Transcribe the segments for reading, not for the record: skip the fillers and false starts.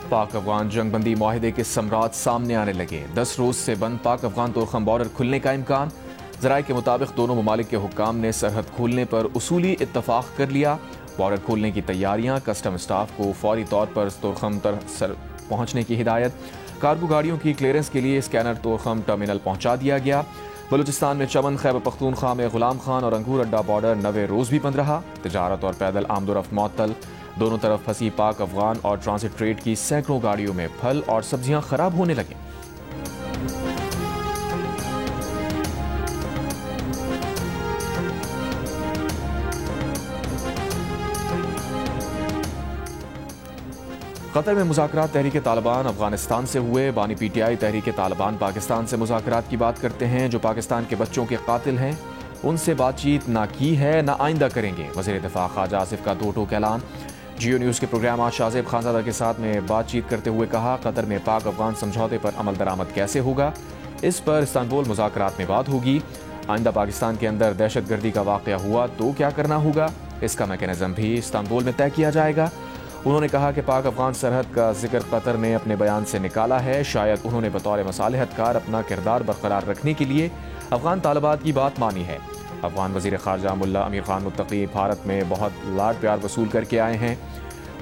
पाक अफगान जंगबंदी मुआहिदे के समरात सामने आने लगे। 10 रोज से बंद पाक अफगान तोरखम बॉर्डर खुलने का इम्कान। ज़राए के मुताबिक दोनों ममालिक के हुक्काम ने सरहद खोलने पर उसूली इत्तफाक कर लिया। बॉर्डर खोलने की तैयारियां, कस्टम स्टाफ को फौरी तौर पर तोरखम तक पहुंचने की हिदायत। कार्गो गाड़ियों की क्लियरेंस के लिए स्कैनर तोरखम टर्मिनल पहुंचा दिया गया। बलूचिस्तान में चमन, खैबर पख्तूनख्वा में गुलाम खान और अंगूर अड्डा बॉर्डर 90 रोज भी बंद रहा। तिजारत और पैदल आमदोरफ्त मुअत्तल। दोनों तरफ फंसी पाक अफगान और ट्रांसिट ट्रेड की सैकड़ों गाड़ियों में फल और सब्जियां खराब होने लगी। कतर में मुज़ाकरात तहरीक तालिबान अफगानिस्तान से हुए। बानी PTI तहरीक तालिबान पाकिस्तान से मुज़ाकरात की बात करते हैं। जो पाकिस्तान के बच्चों के कातिल हैं उनसे बातचीत ना की है ना आइंदा करेंगे। वज़ीर दिफ़ा ख्वाजा आसिफ का दो टोक ऐलान। जियो न्यूज़ के प्रोग्राम आज शाहज़ेब खानज़ादा के साथ में बातचीत करते हुए कहा, कतर में पाक अफगान समझौते पर अमल दरामद कैसे होगा, इस पर इस्तांबुल मुज़ाकरात में बात होगी। आइंदा पाकिस्तान के अंदर दहशतगर्दी का वाक़या हुआ तो क्या करना होगा, इसका मैकेनिज़्म भी इस्तांबुल में तय किया जाएगा। उन्होंने कहा कि पाक अफगान सरहद का जिक्र कतर ने अपने बयान से निकाला है। शायद उन्होंने बतौर मसालिहतकार अपना किरदार बरकरार रखने के लिए अफगान तालिबात की बात मानी है। अफगान वज़ीर ख़ारजा मुल्ला अमीर खान मुत्तकी भारत में बहुत लाड प्यार वसूल करके आए हैं।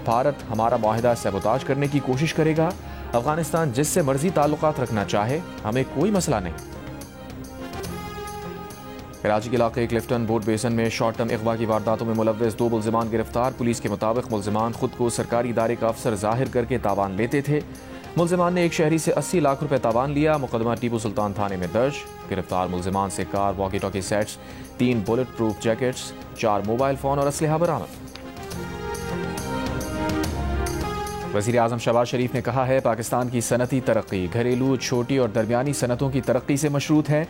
भारत हमारा मुआहिदा सबोताज करने की कोशिश करेगा। अफगानिस्तान जिससे मर्जी ताल्लुकात रखना चाहे, हमें कोई मसला नहीं। कराची के इलाके क्लिफ्टन बोट बेसन में शॉर्ट टर्म अगवा की वारदातों में मुलव्वस 2 मुल्ज़िमान गिरफ्तार। पुलिस के मुताबिक मुल्ज़िमान खुद को सरकारी इदारे का अफसर जाहिर करके तावान लेते थे। मुल्ज़िमान ने एक शहरी से 80 लाख रुपए तावान लिया। मुकदमा टीपू सुल्तान थाने में दर्ज। गिरफ्तार मुल्ज़िमान से car, walkie talkie sets, 3 bullet proof jackets, 4 mobile phone और असलहा बरामद। वज़ीर आज़म शहबाज शरीफ ने कहा है, पाकिस्तान की सनती तरक्की घरेलू, छोटी और दरमियानी सनतों की तरक्की से मशरूत है।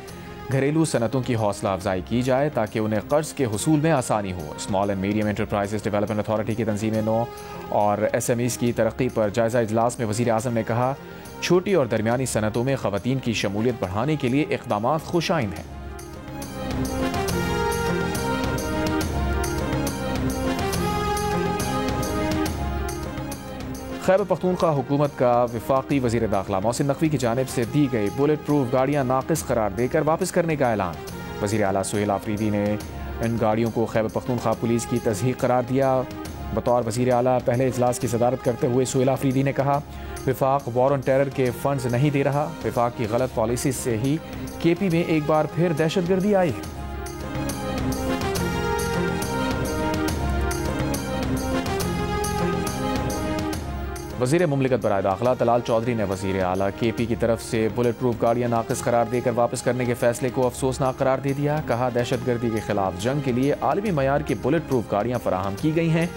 घरेलू सनतों की हौसला अफजाई की जाए ताकि उन्हें कर्ज के हुसूल में आसानी हो। Small and medium enterprises development authority की तंजीम नौ और SMEs की तरक्की पर जायजा इजलास में वज़ीर आज़म ने कहा, छोटी और दरमियानी सनतों में ख़वातीन की शमूलियत बढ़ाने के लिए इक़दामात खुशाइंद हैं। खैबर पख्तूनख्वा हुकूमत का वफाकी वज़ीर दाखिला मोहसिन नकवी की जानिब से दी गई बुलेट प्रूफ गाड़ियाँ नाक़िस करार देकर वापस करने का ऐलान। वज़ीर आला सुहेल आफरीदी ने इन गाड़ियों को खैबर पख्तूनख्वा पुलिस की तज़हीक़ करार दिया। बतौर वज़ीर आला पहले इजलास की सदारत करते हुए सुहेल आफरीदी ने कहा, वफाक वॉर ऑन टेरर के फंड्स नहीं दे रहा। वफाक की गलत पॉलिसी से ही KP में एक बार फिर दहशतगर्दी आई है। वज़ीर मुमलिकत बराए दाखिला तलाल चौधरी ने वज़ीर आला KP की तरफ से बुलेट प्रूफ गाड़ियाँ नाक़िस करार देकर वापस करने के फैसले को अफसोसनाक करार दे दिया। कहा, दहशतगर्दी के खिलाफ जंग के लिए आलमी मयार की बुलेट प्रूफ गाड़ियाँ फराहम की गई हैं।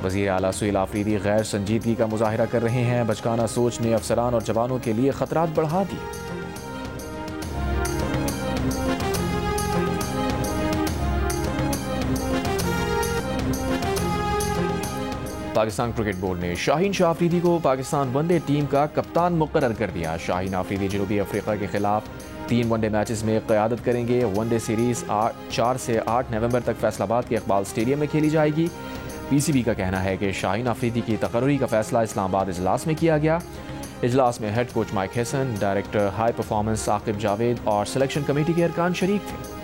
वज़ीर आला सुहेल आफरीदी गैर संजीदगी का मुजाहिरा कर रहे हैं। बचकाना सोच ने अफसरान और जवानों के लिए खतरात बढ़ा दिए। पाकिस्तान क्रिकेट बोर्ड ने शाहीन शाह आफरीदी को पाकिस्तान वनडे टीम का कप्तान मुकर्रर कर दिया। शाहीन आफरीदी जनूबी अफ्रीका के खिलाफ 3 वनडे मैचेस में क़यादत करेंगे। वनडे सीरीज 4 से 8 नवंबर तक फैसलाबाद के इकबाल स्टेडियम में खेली जाएगी। PCB का कहना है कि शाहीन आफरीदी की तकर्री का फैसला इस्लामाबाद इजलास में किया गया। इजलास में head coach mic Hesson, director high performance Aqib Javed और सिलेक्शन कमेटी के अरकान शरीक थे।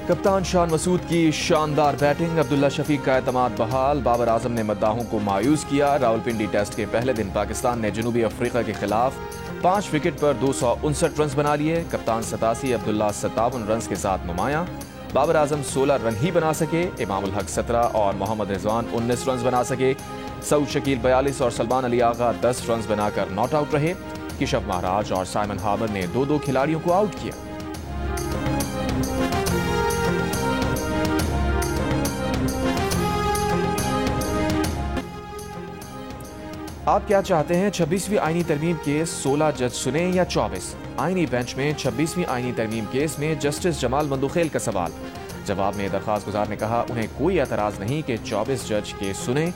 कप्तान शान मसूद की शानदार बैटिंग, अब्दुल्ला शफीक का एतमाद बहाल। बाबर आजम ने मद्दाहों को मायूस किया। रावलपिंडी टेस्ट के पहले दिन पाकिस्तान ने जनूबी अफ्रीका के खिलाफ 5 विकेट पर 259 रन बना लिए। कप्तान 87, अब्दुल्ला 57 रन के साथ नुमाया। बाबर आजम 16 रन ही बना सके। इमामुल हक 17 और मोहम्मद रिजवान 19 रन बना सके। सऊद शकील 42 और सलमान अली आगा 10 रन बनाकर नॉट आउट रहे। किशफ महाराज और साइमन हार्बर ने 2-2 खिलाड़ियों को आउट किया। आप क्या चाहते हैं, 26वीं आईनी तरमीम केस 16 जज सुने या 24? आईनी बेंच में 26वीं आईनी तरमीम केस में जस्टिस जमाल मंदुखेल का सवाल। जवाब में दरख्वास्त गुजार ने कहा, उन्हें कोई एतराज नहीं कि 24 जज केस सुने।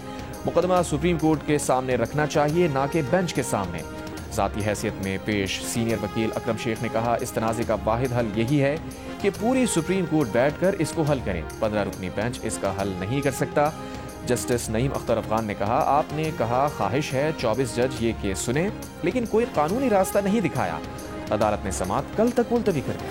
मुकदमा सुप्रीम कोर्ट के सामने रखना चाहिए, ना कि बेंच के सामने। ज़ाती हैसियत में पेश सीनियर वकील अकरम शेख ने कहा, इस तनाज़े का वाहिद हल यही है कि पूरी सुप्रीम कोर्ट बैठकर इसको हल करें। 15 रुकनी बेंच इसका हल नहीं कर सकता। जस्टिस नईम अख्तर अफगान ने कहा, आपने कहा ख्वाहिश है 24 जज ये केस सुने, लेकिन कोई कानूनी रास्ता नहीं दिखाया। अदालत ने समाअत कल तक मुलतवी कर दी।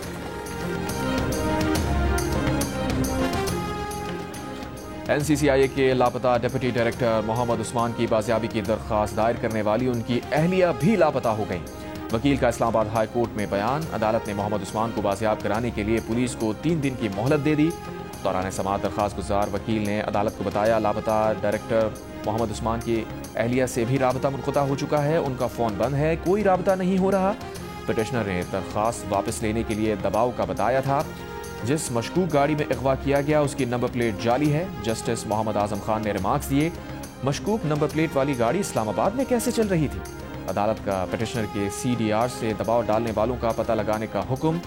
NCCIA के लापता डिप्टी डायरेक्टर मोहम्मद उस्मान की बाजियाबी की दरख्वास्त दायर करने वाली उनकी अहलिया भी लापता हो गई। वकील का इस्लामाबाद हाई कोर्ट में बयान, अदालत ने मोहम्मद उस्मान को बाजियाब कराने के लिए पुलिस को 3 दिन की मोहलत दे दी। दौरान समाअत दरख्वास्त गुजार वकील ने अदालत को बताया, लापता डायरेक्टर मोहम्मद उस्मान की अहलिया से भी राबता मुनक़ता हो चुका है, उनका फ़ोन बंद है, कोई राबता नहीं हो रहा। पिटिशनर ने दरख्वास्त वापस लेने के लिए दबाव का बताया था। जिस मशकूक गाड़ी में अगवा किया गया उसकी नंबर प्लेट जाली है। जस्टिस मोहम्मद आजम खान ने रिमार्क्स दिए, मशकूक नंबर प्लेट वाली गाड़ी इस्लामाबाद में कैसे चल रही थी। अदालत का पिटिशनर के CDR से दबाव डालने वालों का पता लगाने का हुक्म।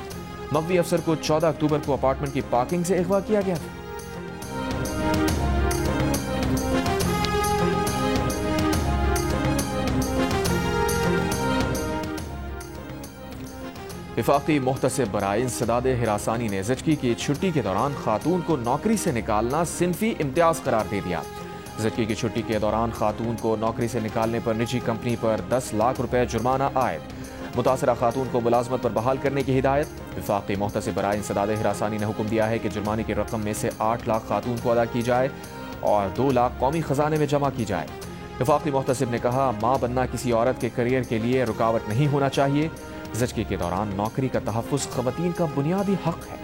मकवी अफसर को 14 अक्टूबर को अपार्टमेंट की पार्किंग से अगवा किया गया था। वफाकी मुहतसिब बराए इंसदाद हिरासानी ने ज़चकी की छुट्टी के दौरान खातून को नौकरी से निकालना सिनफी इम्तियाज करार दे दिया। ज़चकी की छुट्टी के दौरान खातून को नौकरी से निकालने पर निजी कंपनी पर 10 लाख रुपए जुर्माना आयद। मुतासरा खातून को मुलाजमत पर बहाल करने की हिदायत। वफाकी मुहतसिब बराए इंसदाद हिरासानी ने हुक्म दिया है कि जुर्माने की रकम में से 8 लाख खातून को अदा की जाए और 2 लाख कौमी खजाने में जमा की जाए। वफाकी मुहतसिब ने कहा, माँ बनना किसी औरत के करियर के लिए रुकावट नहीं होना चाहिए। ज़चकी के दौरान नौकरी का तहफ़्फ़ुज़ ख़वातीन का बुनियादी हक है।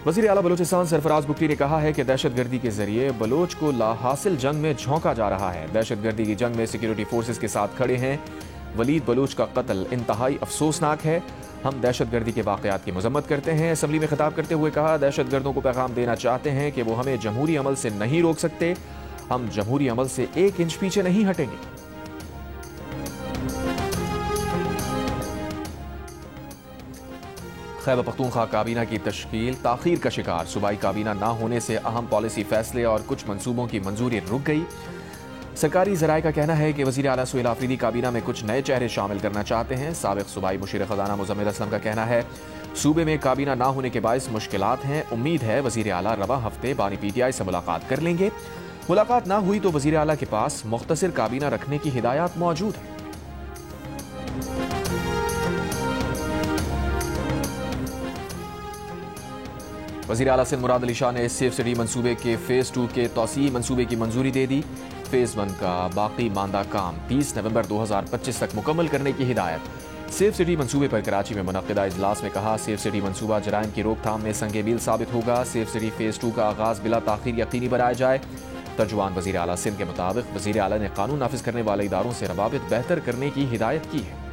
वज़ीर आला बलूचिस्तान सरफराज बुकटी ने कहा है कि दहशतगर्दी के जरिए बलोच को लाहासिल जंग में झोंका जा रहा है। दहशतगर्दी की जंग में सिक्योरिटी फोर्सेस के साथ खड़े हैं। वलीद बलूच का कत्ल इंतहाई अफसोसनाक है। हम दहशतगर्दी के वाक़यात की मजम्मत करते हैं। असम्बली में खिताब करते हुए कहा, दहशतगर्दों को पैगाम देना चाहते हैं कि वो हमें जमहूरी अमल से नहीं रोक सकते। हम जमहूरी अमल से 1 इंच पीछे नहीं हटेंगे। खैबर पख्तूनख्वा काबीना की तश्कील ताखीर का शिकार। सूबाई काबीना ना होने से अहम पॉलिसी फैसले और कुछ मंसूबों की मंजूरी रुक गई। सरकारी ज़राए का कहना है कि वज़ीर आला सुहेल आफरीदी काबीना में कुछ नए चेहरे शामिल करना चाहते हैं। साबिक़ सूबाई मुशीर ख़ज़ाना मुज़म्मिल असलम का कहना है, सूबे में काबीना ना होने के बायस मुश्किलात हैं। उम्मीद है वज़ीर आला रवा हफ्ते बानी PTI से मुलाकात कर लेंगे। मुलाकात ना हुई तो वज़ीर आला के पास मुख्तसर काबीना रखने की हिदायत मौजूद है। वज़ीर आला सिंध मुराद अली शाह ने सेफ सिटी मंसूबे के फ़ेज़ 2 के तौसीई मंसूबे की मंजूरी दे दी। फ़ेज़ 1 का बाकी मानदा काम 30 नवंबर 2025 तक मुकम्मल करने की हिदायत। सेफ सिटी मंसूबे पर कराची में मुनक़िदा इजलास में कहा, सेफ सिटी मंसूबा जराइम की रोकथाम में संगे मील साबित होगा। सेफ सिटी फ़ेज़ 2 का आगाज़ बिला ताख़ीर यकीनी बनाया जाए। तर्जुमान वज़ीर आला सिंध के मुताबिक वज़ीर आला ने कानून नाफिज करने वाले इदारों से रवाबित बेहतर करने की हिदायत की है।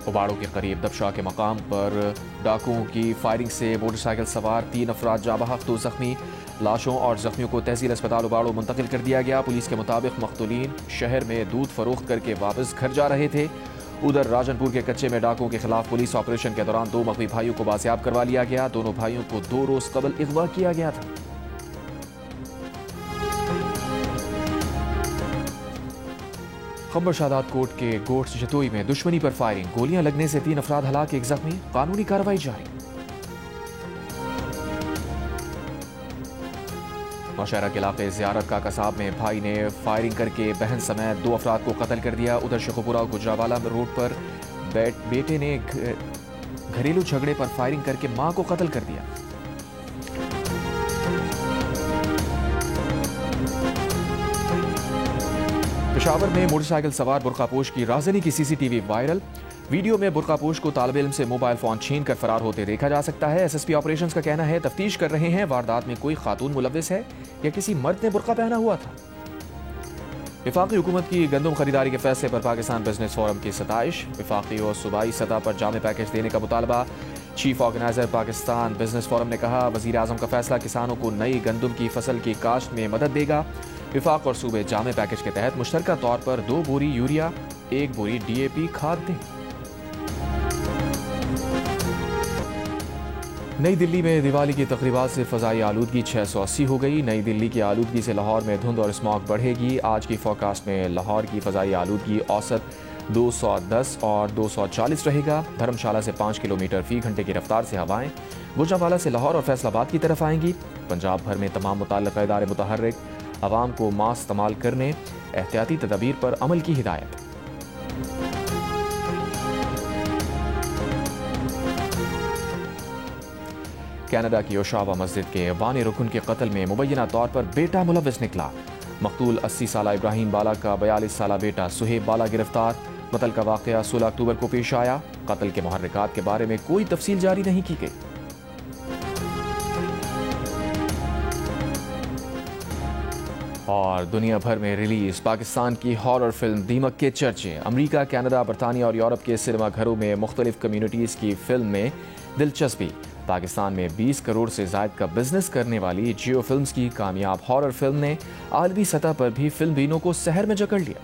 उबाड़ों के करीब दबशाह के मकाम पर डाकुओं की फायरिंग से मोटरसाइकिल सवार 3 अफराद जाँ बहक, 2 जख्मी। लाशों और जख्मियों को तहसील अस्पताल उबाड़ों मुंतकिल कर दिया गया। पुलिस के मुताबिक मख्तूलीन शहर में दूध फरोख्त करके वापस घर जा रहे थे। उधर राजनपुर के कच्चे में डाकुओं के खिलाफ पुलिस ऑपरेशन के दौरान 2 मकवी भाइयों को बाजियाब करवा लिया गया। दोनों भाइयों को 2 रोज कबल अगवा किया गया था। खंबर शादात कोट के गोट जतोई में दुश्मनी पर फायरिंग, गोलियां लगने से 3 अफराद हलाक, 1 जख्मी। कानूनी कार्रवाई जारी। नौशहरा के इलाके ज़ियारत का कसाब में भाई ने फायरिंग करके बहन समेत 2 अफराद को कत्ल कर दिया। उधर शेखुपुरा गुजरावाला रोड पर बेटे ने घरेलू झगड़े पर फायरिंग करके मां को कत्ल कर दिया। पेशावर में मोटरसाइकिल सवार बुर्कापोश की राजनी की CCTV वायरल। वीडियो में बुर्कापोश को तालिब इल्म से मोबाइल फोन छीन कर फरार होते देखा जा सकता है। SSP ऑपरेशंस का कहना है, तफ्तीश कर रहे हैं वारदात में कोई खातून मुलव्विस है या किसी मर्द ने बुर्का पहना हुआ था। वफाकी हुकूमत की गंदम खरीदारी के फैसले पर पाकिस्तान बिजनेस फोरम की सताइश। वफाकी और सूबाई सतह पर जामे पैकेज देने का मुतालबा। Chief organiser Pakistan business forum ने कहा, वजीर आजम का फैसला किसानों को नई गंदम की फसल की काश्त में मदद देगा। विफाक और सूबे जामे पैकेज के तहत मुश्तरका तौर पर 2 बोरी यूरिया, 1 बोरी DAP खाद दें। नई दिल्ली में दिवाली की तकरीबात से फ़ज़ाई आलूदगी 680 हो गई। नई दिल्ली की आलूदगी से लाहौर में धुंध और स्मॉग बढ़ेगी। आज की फोरकास्ट में लाहौर की फ़ज़ाई आलूदगी औसत 210 और 240 रहेगा। धर्मशाला से 5 किलोमीटर फ़ी घंटे की रफ्तार से हवाएं गुजरांवाला से लाहौर और फैसलाबाद की तरफ आएंगी। पंजाब भर में तमाम मुतल्लिक़ा इदारे मुतहर्रिक, आवाम को मास्क इस्तेमाल करने, एहतियाती तदाबीर पर अमल की हिदायत। कनाडा की ओशावा मस्जिद के बानी रुकन के कत्ल में मुबैना तौर पर बेटा मुलव्विस निकला। मकतूल 80 साला इब्राहिम बाला का 42 साला बेटा सुहेब बाला गिरफ्तार। कत्ल का वाक़या 16 अक्टूबर को पेश आया। कत्ल के मुहर्रिकात के बारे में कोई तफसील जारी नहीं की गई। और दुनिया भर में रिलीज पाकिस्तान की हॉरर फिल्म दीमक के चर्चे। अमेरिका, कनाडा, बरतानिया और यूरोप के सिनेमा घरों में मुख्तलिफ कम्युनिटीज़ की फिल्म में दिलचस्पी। पाकिस्तान में 20 करोड़ से ज़ायद का बिजनेस करने वाली जियो फिल्म्स की कामयाब हॉरर फिल्म ने आलमी सतह पर भी फिल्म बीनों को सहर में जकड़ लिया।